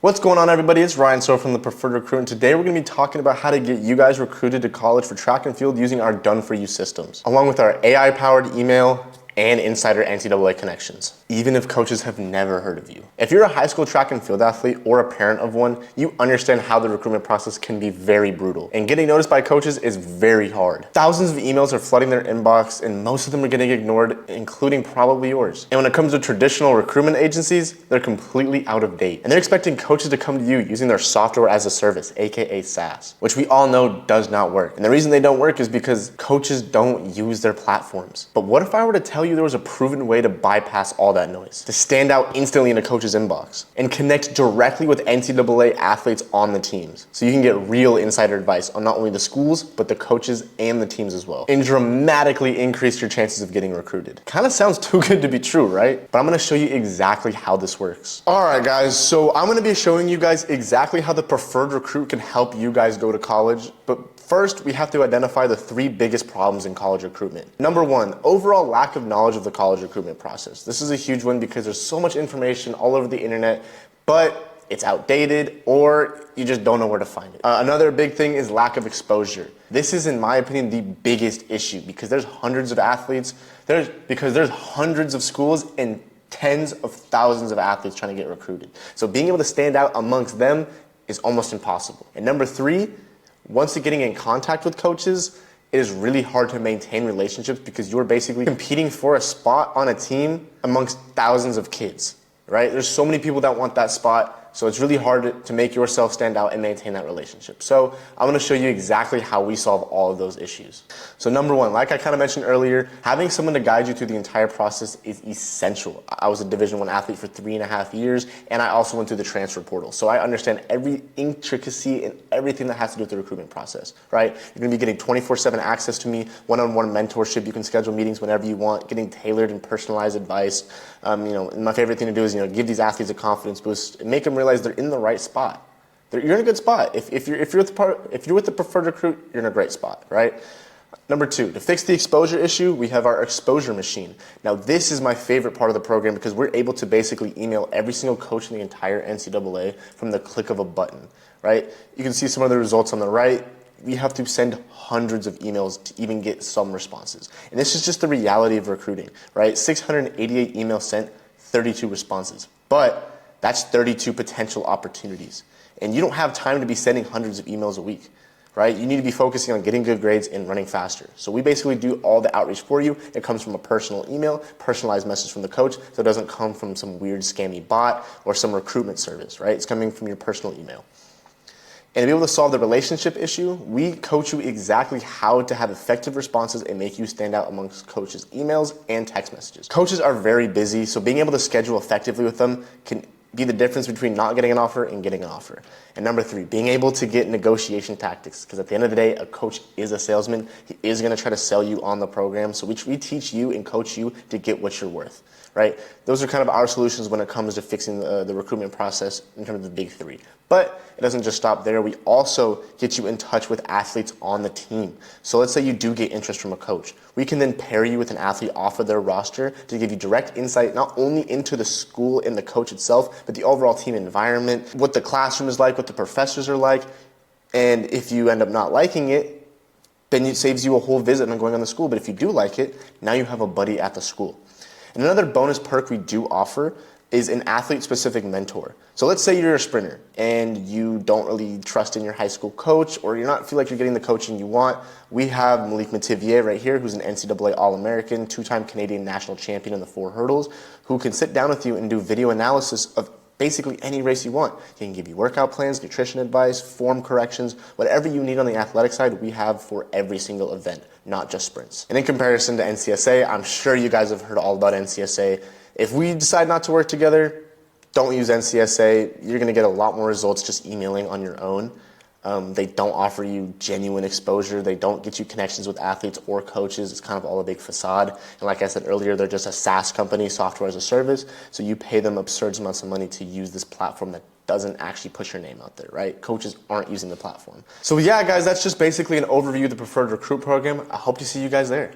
What's going on, everybody? It's Ryan Searl from the Preferred Recruit, and today we're going to be talking about how to get you guys recruited to college for track and field using our done-for-you systems, along with our AI-powered email and insider NCAA connections, even if coaches have never heard of you. If you're a high school track and field athlete or a parent of one, you understand how the recruitment process can be very brutal, and getting noticed by coaches is very hard. Thousands of emails are flooding their inbox, and most of them are getting ignored, including probably yours. And when it comes to traditional recruitment agencies, they're completely out of date, and they're expecting coaches to come to you using their software as a service, aka SaaS, which we all know does not work. And the reason they don't work is because coaches don't use their platforms. But what if I were to tell you there was a proven way to bypass all that noise, to stand out instantly in a coach's inbox and connect directly with NCAA athletes on the teams, so you can get real insider advice on not only the schools, but the coaches and the teams as well, and dramatically increase your chances of getting recruited? Kind of sounds too good to be true, right? But I'm gonna show you exactly how this works. All right, guys, so I'm gonna be showing you guys exactly how the Preferred Recruit can help you guys go to college, but first, we have to identify the three biggest problems in college recruitment. Number one, overall lack of knowledge of the college recruitment process. This is a huge one because there's so much information all over the internet, but it's outdated or you just don't know where to find it. Another big thing is lack of exposure. This is, in my opinion, the biggest issue because there's hundreds of athletes, there's hundreds of schools and tens of thousands of athletes trying to get recruited. So being able to stand out amongst them is almost impossible. And number three, once you're getting in contact with coaches, it is really hard to maintain relationships because you're basically competing for a spot on a team amongst thousands of kids, right? There's so many people that want that spot, so it's really hard to make yourself stand out and maintain that relationship. So I'm gonna show you exactly how we solve all of those issues. So number one, like I kind of mentioned earlier, having someone to guide you through the entire process is essential. I was a Division I athlete for 3.5 years, and I also went through the transfer portal. So I understand every intricacy and everything that has to do with the recruitment process, right? You're gonna be getting 24/7 access to me, one-on-one mentorship. You can schedule meetings whenever you want, getting tailored and personalized advice. And my favorite thing to do is, give these athletes a confidence boost and make them realize they're in the right spot. You're in a good spot. If you're with the Preferred Recruit, you're in a great spot, right? Number two, to fix the exposure issue, we have our exposure machine. Now, this is my favorite part of the program because we're able to basically email every single coach in the entire NCAA from the click of a button, right? You can see some of the results on the right. We have to send hundreds of emails to even get some responses. And this is just the reality of recruiting, right? 688 emails sent, 32 responses. But that's 32 potential opportunities. And you don't have time to be sending hundreds of emails a week, right? You need to be focusing on getting good grades and running faster. So we basically do all the outreach for you. It comes from a personal email, personalized message from the coach, so it doesn't come from some weird scammy bot or some recruitment service, right? It's coming from your personal email. And to be able to solve the relationship issue, we coach you exactly how to have effective responses and make you stand out amongst coaches' emails and text messages. Coaches are very busy, so being able to schedule effectively with them can be the difference between not getting an offer and getting an offer. And number three, being able to get negotiation tactics, because at the end of the day, a coach is a salesman. He is going to try to sell you on the program, so we teach you and coach you to get what you're worth, right? Those are kind of our solutions when it comes to fixing the recruitment process in terms of the big three. But it doesn't just stop there. We also get you in touch with athletes on the team. So let's say you do get interest from a coach. We can then pair you with an athlete off of their roster to give you direct insight not only into the school and the coach itself, but the overall team environment, what the classroom is like, what the professors are like. And if you end up not liking it, then it saves you a whole visit on going on the school. But if you do like it, now you have a buddy at the school. And another bonus perk we do offer is an athlete-specific mentor. So let's say you're a sprinter and you don't really trust in your high school coach, or you're not feel like you're getting the coaching you want. We have Malik Mativier right here, who's an NCAA All-American, two-time Canadian national champion in the 4 hurdles, who can sit down with you and do video analysis of basically any race you want. He can give you workout plans, nutrition advice, form corrections, whatever you need on the athletic side, we have for every single event, not just sprints. And in comparison to NCSA, I'm sure you guys have heard all about NCSA. If we decide not to work together, don't use NCSA. You're going to get a lot more results just emailing on your own. They don't offer you genuine exposure. They don't get you connections with athletes or coaches. It's kind of all a big facade. And like I said earlier, they're just a SaaS company, software as a service. So you pay them absurd amounts of money to use this platform that doesn't actually put your name out there, right? Coaches aren't using the platform. So yeah, guys, that's just basically an overview of the Preferred Recruit program. I hope to see you guys there.